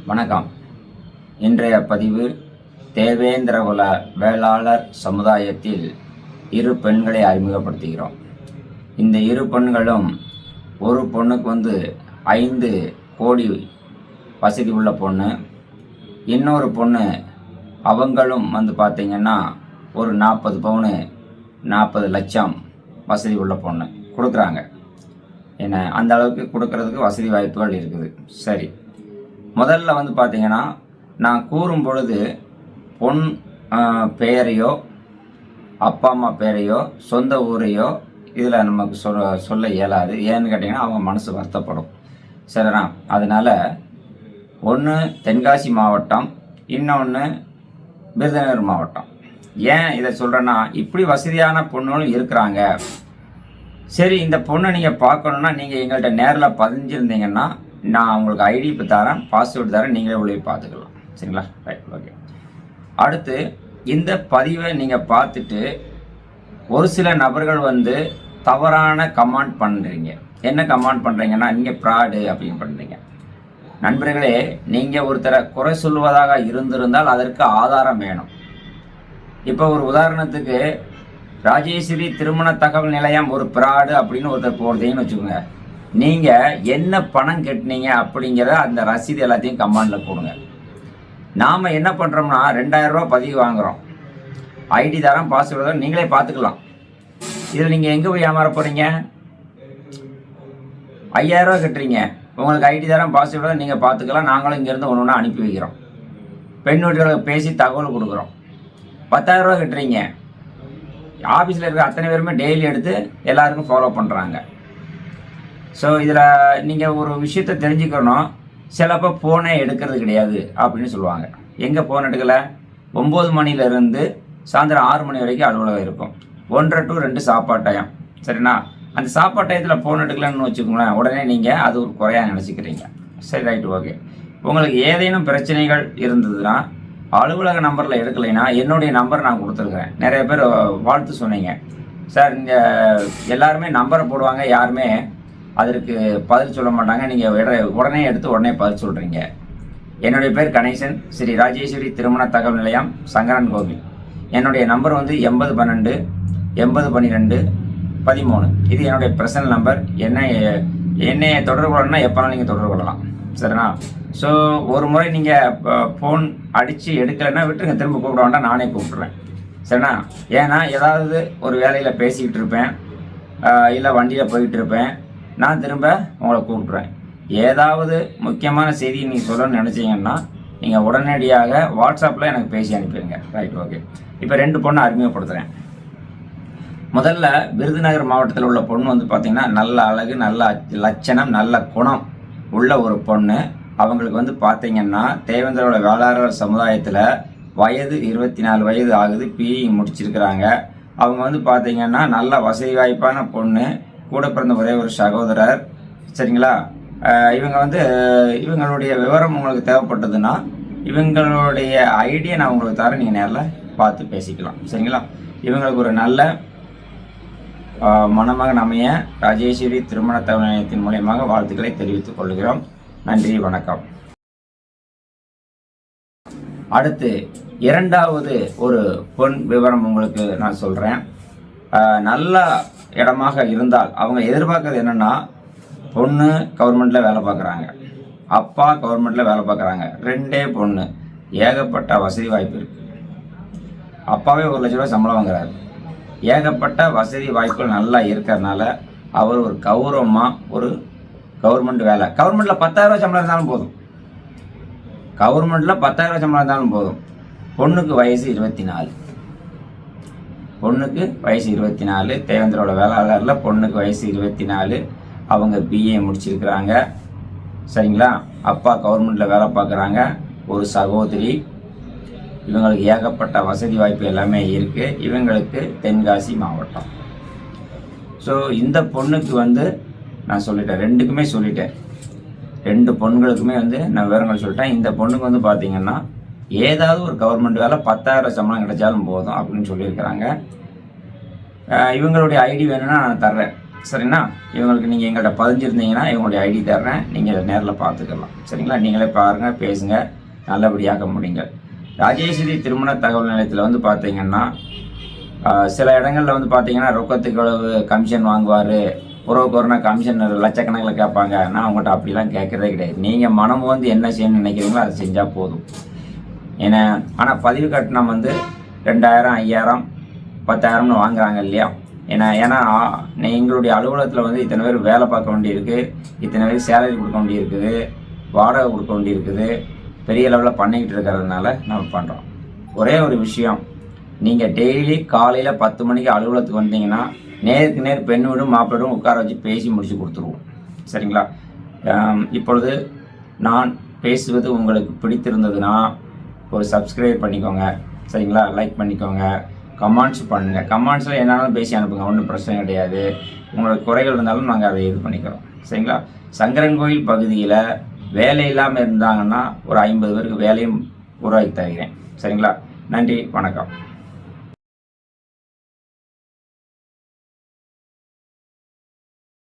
வணக்கம். இன்றைய பதிவு தேவேந்திரகுல வேளாளர் சமுதாயத்தில் இரு பெண்களை அறிமுகப்படுத்துகிறோம். இந்த இரு பெண்களும் ஒரு பொண்ணுக்கு 5 கோடி வசதி உள்ள பொண்ணு, இன்னொரு பொண்ணு அவங்களும் பார்த்திங்கன்னா ஒரு 40 பவுனு 40 லட்சம் வசதி உள்ள பொண்ணு கொடுக்குறாங்க. என்ன அந்த அளவுக்கு கொடுக்கறதுக்கு வசதி வாய்ப்புகள் இருக்குது. சரி, முதல்ல பார்த்திங்கன்னா நான் கூறும் பொழுது பொன் பெயரையோ அப்பா அம்மா பேரையோ சொந்த ஊரையோ இதில் நமக்கு சொல்ல இயலாது. ஏன்னு கேட்டிங்கன்னா அவங்க மனசு வருத்தப்படும். சரிண்ணா? அதனால் ஒன்று தென்காசி மாவட்டம், இன்னொன்று விருதுநகர் மாவட்டம். ஏன் இதை சொல்கிறேன்னா, இப்படி வசதியான பொண்ணுகளும் இருக்கிறாங்க. சரி, இந்த பொண்ணை நீங்கள் பார்க்கணுன்னா நீங்கள் எங்கள்கிட்ட நேரில் பதிஞ்சிருந்தீங்கன்னா நான் உங்களுக்கு ஐடி இப்போ தரேன், பாஸ்வேர்டு தரேன், நீங்களே உள்ளே பார்த்துக்கலாம். சரிங்களா? Right, okay. அடுத்து இந்த பதிவை நீங்கள் பார்த்துட்டு ஒரு சில நபர்கள் தவறான கமெண்ட் பண்ணுறீங்க. என்ன கமெண்ட் பண்ணுறீங்கன்னா, நீங்கள் ஃப்ராடு அப்படின்னு பண்ணுறீங்க. நண்பர்களே, நீங்கள் ஒருத்தரை குறை சொல்வதாக இருந்திருந்தால் அதற்கு ஆதாரம் வேணும். இப்போ ஒரு உதாரணத்துக்கு ராஜேஸ்வரி திருமண தகவல் நிலையம் ஒரு ஃப்ராடு அப்படின்னு ஒருத்தர் போகிறதைன்னு வச்சுக்கோங்க. நீங்கள் என்ன பணம் கட்டினீங்க அப்படிங்கிற அந்த ரசீது எல்லாத்தையும் கமெண்டில் போடுங்க. நாம் என்ன பண்ணுறோம்னா 2000 ரூபா பதிவு வாங்குகிறோம், ஐடி தரம் பாஸ்வேர்டு தரம், நீங்களே பார்த்துக்கலாம். இதில் நீங்கள் எங்கே போய் ஏமாற போகிறீங்க? 5000 ரூபா கட்டுறீங்க, உங்களுக்கு ஐடி தரம் பாஸ்வேர்டு தான், நீங்கள் பார்த்துக்கலாம். நாங்களும் இங்கேருந்து ஒன்று ஒன்று அனுப்பி வைக்கிறோம், பெண் வீட்டுகளுக்கு பேசி தகவல் கொடுக்குறோம். 10,000 ரூபா கட்டுறீங்க, ஆஃபீஸில் இருக்கிற அத்தனை பேருமே டெய்லி எடுத்து எல்லாருக்கும் ஃபாலோ பண்ணுறாங்க. ஸோ இதில் நீங்கள் ஒரு விஷயத்தை தெரிஞ்சுக்கணும். சிலப்போ ஃபோனே எடுக்கிறது கிடையாது அப்படின்னு சொல்லுவாங்க. எங்கே ஃபோன் எடுக்கலை? 9 மணிலேருந்து சாயந்தரம் 6 மணி வரைக்கும் அலுவலகம் இருக்கும். 1:30 to 2 சாப்பாடு டைம். சரிண்ணா? அந்த சாப்பாடு டயத்தில் ஃபோன் எடுக்கலன்னு வச்சுக்கோங்களேன், உடனே நீங்கள் அது ஒரு குறையாக நினச்சிக்கிறீங்க. சரி, ரைட்டு, ஓகே. உங்களுக்கு ஏதேனும் பிரச்சனைகள் இருந்ததுன்னா அலுவலக நம்பரில் எடுக்கலைன்னா என்னுடைய நம்பர் நான் கொடுத்துருக்குறேன். நிறைய பேர் வாழ்த்து சொன்னீங்க. சார், இங்கே எல்லாருமே நம்பரை போடுவாங்க, யாருமே அதற்கு பதில் சொல்ல மாட்டாங்க, நீங்கள் உடனே எடுத்து உடனே பதில் சொல்கிறீங்க. என்னுடைய பேர் கணேசன், ஸ்ரீ ராஜேஸ்வரி திருமண தகவல் நிலையம், சங்கரன் கோவில். என்னுடைய நம்பர் 8012 8012 13. இது என்னுடைய பர்சனல் நம்பர். என்னை தொடர்பு கொள்ளணும்னா எப்போனாலும் நீங்கள் தொடர்பு கொள்ளலாம். சரிண்ணா? ஸோ ஒரு முறை நீங்கள் ஃபோன் அடித்து எடுக்கலைன்னா விட்டுருங்க, திரும்ப கூப்பிட வேண்டாம், நானே கூப்பிட்றேன். சரிண்ணா? ஏன்னா ஏதாவது ஒரு வேலையில் பேசிக்கிட்டு இருப்பேன், இல்லை வண்டியில் போயிட்டு இருப்பேன், நான் திரும்ப உங்களை கூப்பிட்றேன். ஏதாவது முக்கியமான செய்தி நீங்கள் சொல்லணும்னு நினச்சிங்கன்னா நீங்கள் உடனடியாக வாட்ஸ்அப்பில் எனக்கு பேசி அனுப்பிடுங்க. Right, okay. இப்போ 2 பொண்ணை அறிமுகப்படுத்துகிறேன். முதல்ல விருதுநகர் மாவட்டத்தில் உள்ள பொண்ணு பார்த்திங்கன்னா நல்ல அழகு, நல்ல லட்சணம், நல்ல குணம் உள்ள ஒரு பொண்ணு. அவங்களுக்கு பார்த்திங்கன்னா தேவேந்திரோட வேளாளர் சமுதாயத்தில் வயது 24 வயது ஆகுது, பிஇ முடிச்சிருக்கிறாங்க. அவங்க பார்த்திங்கன்னா நல்ல வசதி வாய்ப்பான பொண்ணு, கூட பிறந்த ஒரே ஒரு சகோதரர். சரிங்களா? இவங்க இவங்களுடைய விவரம் உங்களுக்கு தேவைப்பட்டதுன்னா இவங்களுடைய ஐடியா நான் உங்களுக்கு தரேன், நீங்கள் நேரில் பார்த்து பேசிக்கலாம். சரிங்களா? இவங்களுக்கு ஒரு நல்ல மணமகன் அமைய ராஜேஸ்வரி திருமண தகவல் நிலையத்தின் மூலியமாக வாழ்த்துக்களை தெரிவித்துக் கொள்கிறோம். நன்றி, வணக்கம். அடுத்து 2வது ஒரு பொன் விவரம் உங்களுக்கு நான் சொல்கிறேன். நல்ல இடமாக இருந்தால் அவங்க எதிர்பார்க்கறது என்னென்னா, பொண்ணு கவர்மெண்ட்டில் வேலை பார்க்குறாங்க, அப்பா கவர்மெண்ட்டில் வேலை பார்க்குறாங்க, 2 பொண்ணு, ஏகப்பட்ட வசதி வாய்ப்பு இருக்குது. அப்பாவே 1 லட்ச ரூபா சம்பளம் வாங்குறாரு. ஏகப்பட்ட வசதி வாய்ப்புகள் நல்லா இருக்கிறதுனால அவர் ஒரு கௌரவமாக ஒரு கவர்மெண்ட் வேலை, கவர்மெண்ட்டில் 10,000 ரூபா சம்பளம் இருந்தாலும் போதும், கவர்மெண்ட்டில் 10,000 ரூபா சம்பளம் இருந்தாலும் போதும். பொண்ணுக்கு வயசு 24, பொண்ணுக்கு வயசு 24. தேவேந்திரோட வேளாளரில் பொண்ணுக்கு வயசு 24. அவங்க பிஏ முடிச்சிருக்கிறாங்க. சரிங்களா? அப்பா கவர்மெண்ட்டில் வேலை பார்க்குறாங்க, ஒரு சகோதரி. இவங்களுக்கு ஏகப்பட்ட வசதி வாய்ப்பு எல்லாமே இருக்குது. இவங்களுக்கு தென்காசி மாவட்டம். ஸோ இந்த பொண்ணுக்கு நான் சொல்லிட்டேன், 2க்குமே சொல்லிட்டேன், 2 பொண்களுக்குமே நான் விவரங்கள் சொல்லிட்டேன். இந்த பொண்ணுக்கு பார்த்திங்கன்னா ஏதாவது ஒரு கவர்மெண்ட் வேலை 10,000 சம்பளம் கிடைச்சாலும் போதும் அப்படின்னு சொல்லியிருக்கிறாங்க. இவங்களுடைய ஐடி வேணும்னா நான் தர்றேன். சரிங்களா? இவங்களுக்கு நீங்கள் எங்கள்கிட்ட பதிஞ்சிருந்தீங்கன்னா இவங்களுடைய ஐடி தர்றேன், நீங்கள் நேரில் பார்த்துக்கலாம். சரிங்களா? நீங்களே பாருங்கள், பேசுங்க, நல்லபடியாக முடியுங்க. ராஜேஸ்வரி திருமண தகவல் நிலையத்தில் வந்து பார்த்தீங்கன்னா சில இடங்களில் வந்து பார்த்தீங்கன்னா ரொக்கத்துக்கு எவ்வளவு கமிஷன் வாங்குவார், உறவுக்கு கமிஷன் லட்சக்கணக்கில் கேட்பாங்க. நான் உங்கள்கிட்ட அப்படிலாம் கேட்குறதே கிடையாது. நீங்கள் மனம் வந்து என்ன செய்யணும்னு நினைக்கிறீங்களோ அதை செஞ்சால் போதும். ஏன்னா ஆனால் பதிவு கட்டணம் வந்து 2000, 5000, 10,000ன்னு வாங்குறாங்க இல்லையா? ஏன்னா எங்களுடைய அலுவலகத்தில் வந்து இத்தனை பேர் வேலை பார்க்க வேண்டியிருக்குது, இத்தனை பேருக்கு சேலரி கொடுக்க வேண்டியிருக்குது, வாடகை கொடுக்க வேண்டியிருக்குது, பெரிய லெவலில் பண்ணிக்கிட்டு இருக்கிறதுனால நம்ம பண்ணுறோம். ஒரே ஒரு விஷயம், நீங்கள் டெய்லி காலையில் 10 மணிக்கு அலுவலகத்துக்கு வந்தீங்கன்னா நேருக்கு நேர் பெண் வீடும் மாப்பிள்ளையும் உட்கார வச்சு பேசி முடித்து கொடுத்துருவோம். சரிங்களா? இப்பொழுது நான் பேசுவது உங்களுக்கு பிடித்திருந்ததுன்னா ஒரு சப்ஸ்கிரைப் பண்ணிக்கோங்க. சரிங்களா? லைக் பண்ணிக்கோங்க, கமெண்ட்ஸ் பண்ணுங்கள். கமெண்ட்ஸில் என்னென்னாலும் பேசி அனுப்புங்க, ஒன்றும் பிரச்சனை கிடையாது. உங்களுக்கு குறைகள் இருந்தாலும் நாங்கள் அதை இது பண்ணிக்கிறோம். சரிங்களா? சங்கரன் கோயில் பகுதியில் வேலை இல்லாமல் இருந்தாங்கன்னா ஒரு 50 பேருக்கு வேலையும் உருவாக்கி தருகிறேன். சரிங்களா? நன்றி, வணக்கம்.